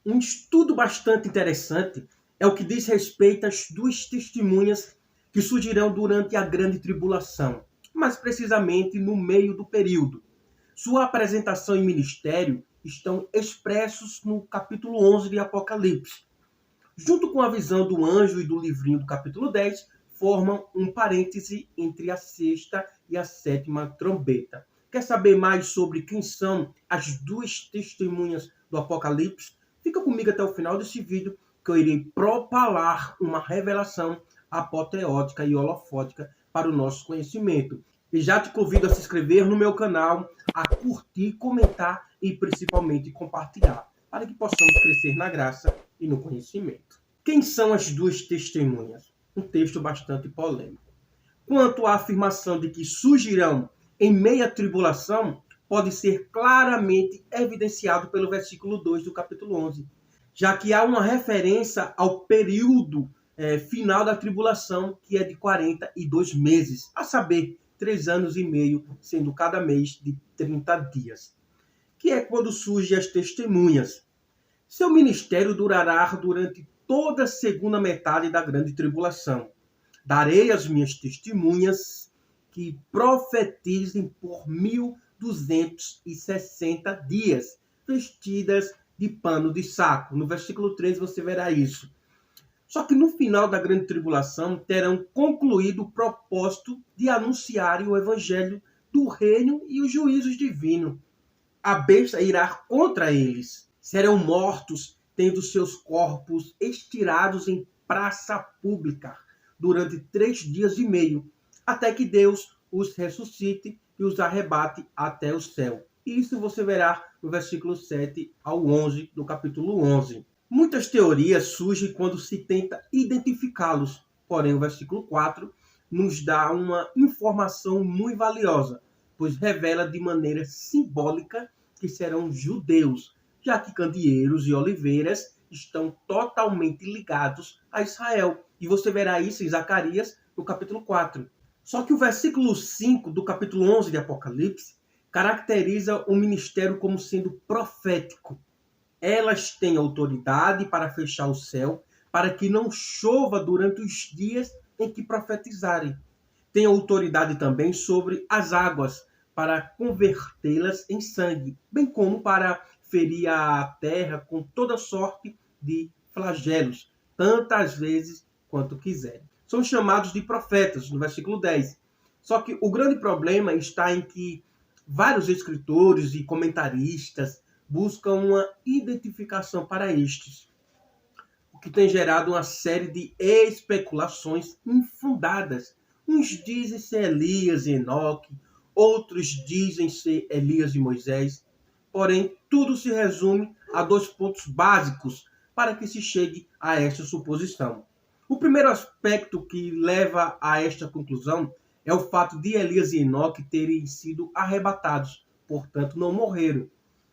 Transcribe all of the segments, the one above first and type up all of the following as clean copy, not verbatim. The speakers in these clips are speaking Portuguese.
Um estudo bastante interessante é o que diz respeito às duas testemunhas que surgirão durante a grande tribulação, mais precisamente no meio do período. Sua apresentação e ministério estão expressos no capítulo 11 de Apocalipse. Junto com a visão do anjo e do livrinho do capítulo 10, formam um parêntese entre a sexta e a sétima trombeta. Quer saber mais sobre quem são as duas testemunhas do Apocalipse? Fica comigo até o final desse vídeo, que eu irei propalar uma revelação apoteótica e holofótica para o nosso conhecimento. E já te convido a se inscrever no meu canal, a curtir, comentar e principalmente compartilhar, para que possamos crescer na graça e no conhecimento. Quem são as duas testemunhas? Um texto bastante polêmico. Quanto à afirmação de que surgirão em meia tribulação, pode ser claramente evidenciado pelo versículo 2 do capítulo 11, já que há uma referência ao período final da tribulação, que é de 42 meses, a saber, 3 anos e meio, sendo cada mês de 30 dias, que é quando surgem as testemunhas. Seu ministério durará durante toda a segunda metade da grande tribulação. Darei as minhas testemunhas que profetizem por 1260 dias, vestidas de pano de saco. No versículo 3 você verá isso. Só que no final da grande tribulação terão concluído o propósito de anunciarem o evangelho do reino e os juízos divinos. A besta irá contra eles. Serão mortos, tendo seus corpos estirados em praça pública durante 3 dias e meio, até que Deus os ressuscite e os arrebate até o céu. Isso você verá no versículo 7 ao 11 do capítulo 11. Muitas teorias surgem quando se tenta identificá-los, porém o versículo 4 nos dá uma informação muito valiosa, pois revela de maneira simbólica que serão judeus, já que candeeiros e oliveiras estão totalmente ligados a Israel. E você verá isso em Zacarias, no capítulo 4. Só que o versículo 5 do capítulo 11 de Apocalipse caracteriza o ministério como sendo profético. Elas têm autoridade para fechar o céu, para que não chova durante os dias em que profetizarem. Tem autoridade também sobre as águas, para convertê-las em sangue, bem como para ferir a terra com toda sorte de flagelos, tantas vezes quanto quiserem. São chamados de profetas, no versículo 10. Só que o grande problema está em que vários escritores e comentaristas buscam uma identificação para estes, o que tem gerado uma série de especulações infundadas. Uns dizem ser Elias e Enoque, outros dizem ser Elias e Moisés. Porém, tudo se resume a 2 pontos básicos para que se chegue a esta suposição. O primeiro aspecto que leva a esta conclusão é o fato de Elias e Enoque terem sido arrebatados, portanto não morreram.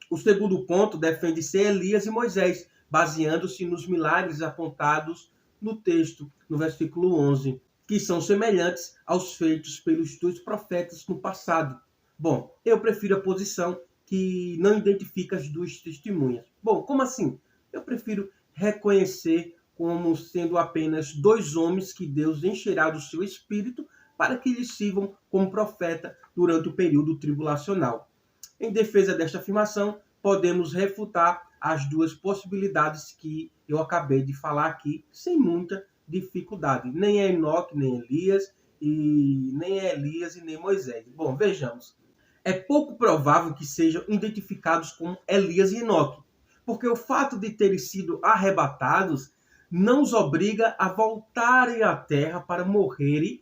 O segundo ponto defende ser Elias e Moisés, baseando-se nos milagres apontados no texto, no versículo 11, que são semelhantes aos feitos pelos 2 profetas no passado. Bom, eu prefiro a posição que não identifica as 2 testemunhas. Bom, como assim? Eu prefiro reconhecer como sendo apenas 2 homens que Deus encherá do seu espírito para que lhes sirvam como profeta durante o período tribulacional. Em defesa desta afirmação, podemos refutar as 2 possibilidades que eu acabei de falar aqui, sem muita dificuldade. Nem é Enoque, nem Elias, e nem é Elias e nem Moisés. Bom, vejamos. É pouco provável que sejam identificados como Elias e Enoque, porque o fato de terem sido arrebatados não os obriga a voltarem à terra para morrerem,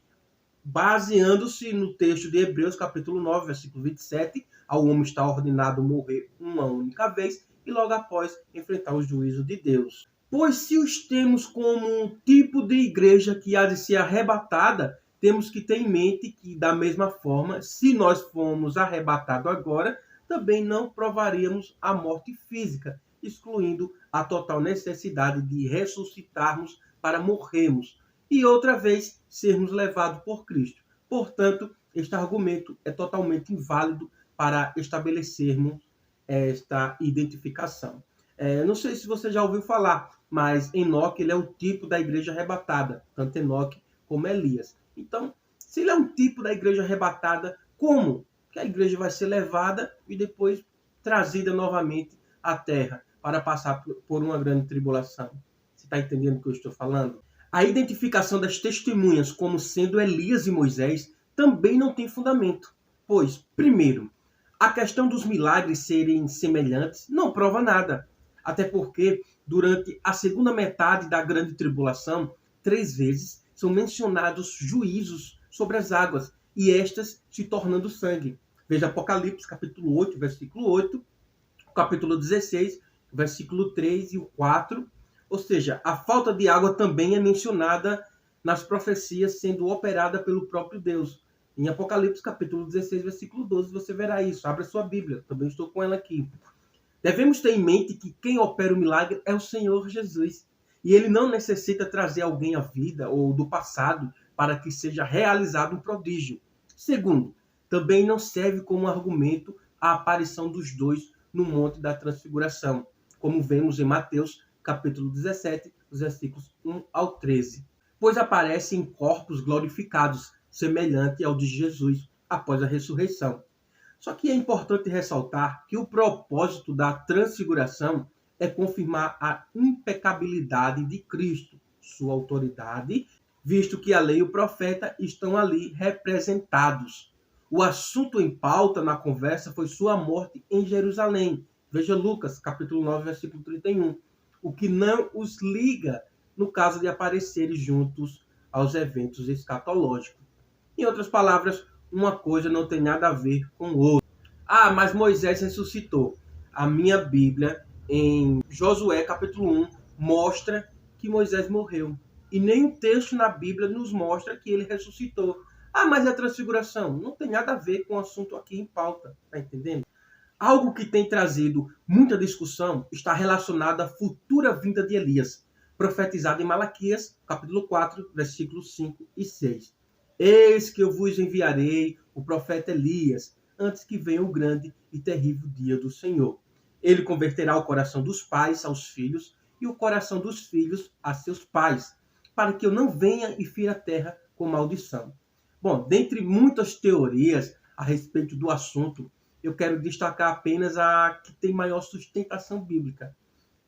baseando-se no texto de Hebreus, capítulo 9, versículo 27, ao homem está ordenado morrer uma única vez e logo após enfrentar o juízo de Deus. Pois se os temos como um tipo de igreja que há de ser arrebatada, temos que ter em mente que, da mesma forma, se nós formos arrebatados agora, também não provaríamos a morte física, excluindo a total necessidade de ressuscitarmos para morrermos e outra vez sermos levados por Cristo. Portanto, este argumento é totalmente inválido para estabelecermos esta identificação. Não sei se você já ouviu falar, mas Enoque ele é um tipo da igreja arrebatada, tanto Enoque como Elias. Então, se ele é um tipo da igreja arrebatada, como que a igreja vai ser levada e depois trazida novamente à terra para passar por uma grande tribulação? Você está entendendo o que eu estou falando? A identificação das testemunhas como sendo Elias e Moisés também não tem fundamento, pois, primeiro, a questão dos milagres serem semelhantes não prova nada, até porque durante a segunda metade da grande tribulação, 3 vezes são mencionados juízos sobre as águas e estas se tornando sangue. Veja Apocalipse, capítulo 8, versículo 8, capítulo 16, versículo 3 e o 4. Ou seja, a falta de água também é mencionada nas profecias sendo operada pelo próprio Deus. Em Apocalipse, capítulo 16, versículo 12, você verá isso. Abra sua Bíblia, também estou com ela aqui. Devemos ter em mente que quem opera o milagre é o Senhor Jesus. E ele não necessita trazer alguém à vida ou do passado para que seja realizado um prodígio. Segundo, também não serve como argumento a aparição dos dois no Monte da Transfiguração, como vemos em Mateus, capítulo 17, os versículos 1 ao 13. Pois aparecem em corpos glorificados, semelhante ao de Jesus, após a ressurreição. Só que é importante ressaltar que o propósito da transfiguração é confirmar a impecabilidade de Cristo, sua autoridade, visto que a lei e o profeta estão ali representados. O assunto em pauta na conversa foi sua morte em Jerusalém. Veja Lucas, capítulo 9, versículo 31. O que não os liga no caso de aparecerem juntos aos eventos escatológicos. Em outras palavras, uma coisa não tem nada a ver com outra. Mas Moisés ressuscitou. A minha Bíblia, em Josué capítulo 1, mostra que Moisés morreu. E nenhum texto na Bíblia nos mostra que ele ressuscitou. Mas é a transfiguração. Não tem nada a ver com o assunto aqui em pauta. Tá entendendo? Algo que tem trazido muita discussão está relacionado à futura vinda de Elias, profetizado em Malaquias, capítulo 4, versículos 5 e 6. Eis que eu vos enviarei o profeta Elias, antes que venha o grande e terrível dia do Senhor. Ele converterá o coração dos pais aos filhos e o coração dos filhos a seus pais, para que eu não venha e fira a terra com maldição. Bom, dentre muitas teorias a respeito do assunto, eu quero destacar apenas a que tem maior sustentação bíblica.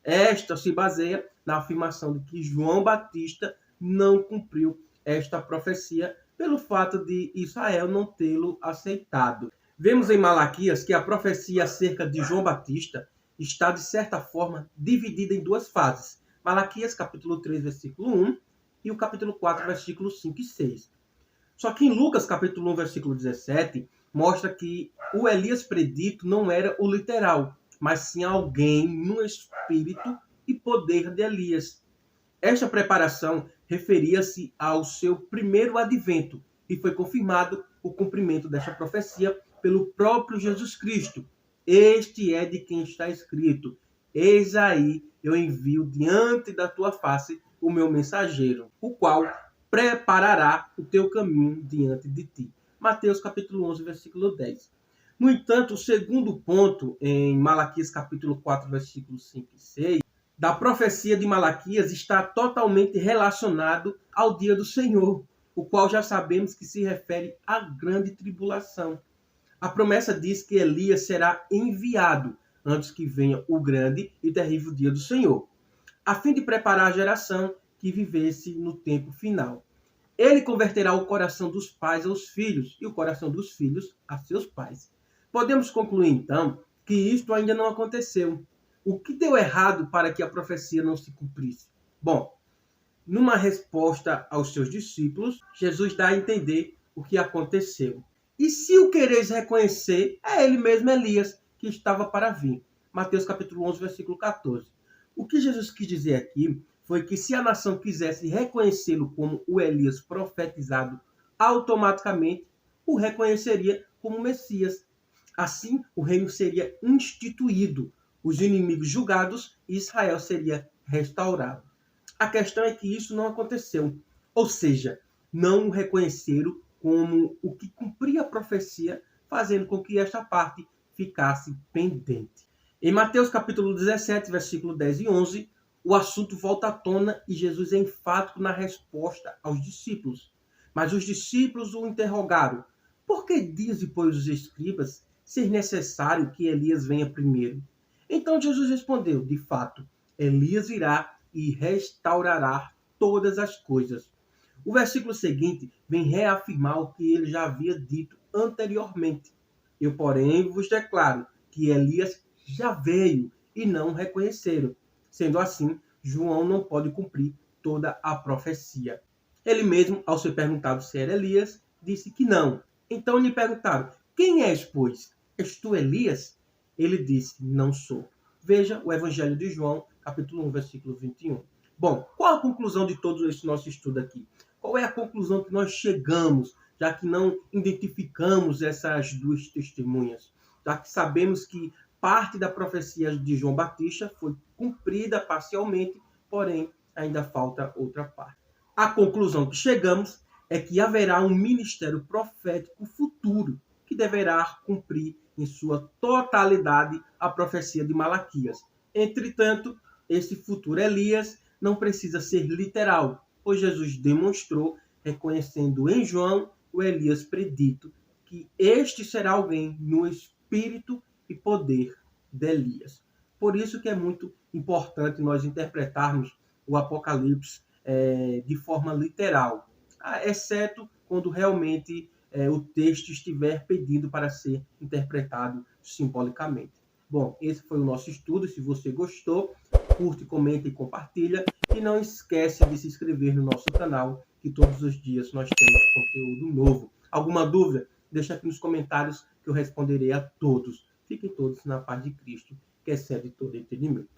Esta se baseia na afirmação de que João Batista não cumpriu esta profecia pelo fato de Israel não tê-lo aceitado. Vemos em Malaquias que a profecia acerca de João Batista está, de certa forma, dividida em 2 fases. Malaquias, capítulo 3, versículo 1, e o capítulo 4, versículos 5 e 6. Só que em Lucas, capítulo 1, versículo 17, mostra que o Elias predito não era o literal, mas sim alguém no espírito e poder de Elias. Esta preparação referia-se ao seu primeiro advento e foi confirmado o cumprimento desta profecia pelo próprio Jesus Cristo. Este é de quem está escrito: eis aí eu envio diante da tua face o meu mensageiro, o qual preparará o teu caminho diante de ti. Mateus capítulo 11, versículo 10. No entanto, o segundo ponto, em Malaquias capítulo 4, versículos 5 e 6, da profecia de Malaquias está totalmente relacionado ao dia do Senhor, o qual já sabemos que se refere à grande tribulação. A promessa diz que Elias será enviado antes que venha o grande e terrível dia do Senhor, a fim de preparar a geração que vivesse no tempo final. Ele converterá o coração dos pais aos filhos e o coração dos filhos a seus pais. Podemos concluir, então, que isto ainda não aconteceu. O que deu errado para que a profecia não se cumprisse? Bom, numa resposta aos seus discípulos, Jesus dá a entender o que aconteceu. E se o quereis reconhecer, é ele mesmo, Elias, que estava para vir. Mateus capítulo 11, versículo 14. O que Jesus quis dizer aqui foi que se a nação quisesse reconhecê-lo como o Elias profetizado, automaticamente o reconheceria como Messias. Assim, o reino seria instituído, os inimigos julgados e Israel seria restaurado. A questão é que isso não aconteceu. Ou seja, não o reconheceram como o que cumpria a profecia, fazendo com que esta parte ficasse pendente. Em Mateus capítulo 17, versículo 10 e 11, o assunto volta à tona e Jesus é enfático na resposta aos discípulos. Mas os discípulos o interrogaram: por que dizem, pois, os escribas, ser necessário que Elias venha primeiro? Então Jesus respondeu: de fato, Elias virá e restaurará todas as coisas. O versículo seguinte vem reafirmar o que ele já havia dito anteriormente. Eu, porém, vos declaro que Elias já veio e não o reconheceram. Sendo assim, João não pode cumprir toda a profecia. Ele mesmo, ao ser perguntado se era Elias, disse que não. Então lhe perguntaram: quem és, pois? És tu Elias? Ele disse: não sou. Veja o Evangelho de João, capítulo 1, versículo 21. Bom, qual a conclusão de todo esse nosso estudo aqui? Qual é a conclusão que nós chegamos, já que não identificamos essas duas testemunhas? Já que sabemos que parte da profecia de João Batista foi cumprida parcialmente, porém ainda falta outra parte. A conclusão que chegamos é que haverá um ministério profético futuro que deverá cumprir em sua totalidade a profecia de Malaquias. Entretanto, esse futuro Elias não precisa ser literal, pois Jesus demonstrou, reconhecendo em João o Elias predito, que este será alguém no espírito e poder de Elias. Por isso que é muito importante nós interpretarmos o Apocalipse de forma literal, exceto quando realmente o texto estiver pedindo para ser interpretado simbolicamente. Bom, esse foi o nosso estudo. Se você gostou, curte, comenta e compartilha. E não esquece de se inscrever no nosso canal, que todos os dias nós temos conteúdo novo. Alguma dúvida? Deixa aqui nos comentários que eu responderei a todos. Fiquem todos na paz de Cristo, que excede todo entendimento.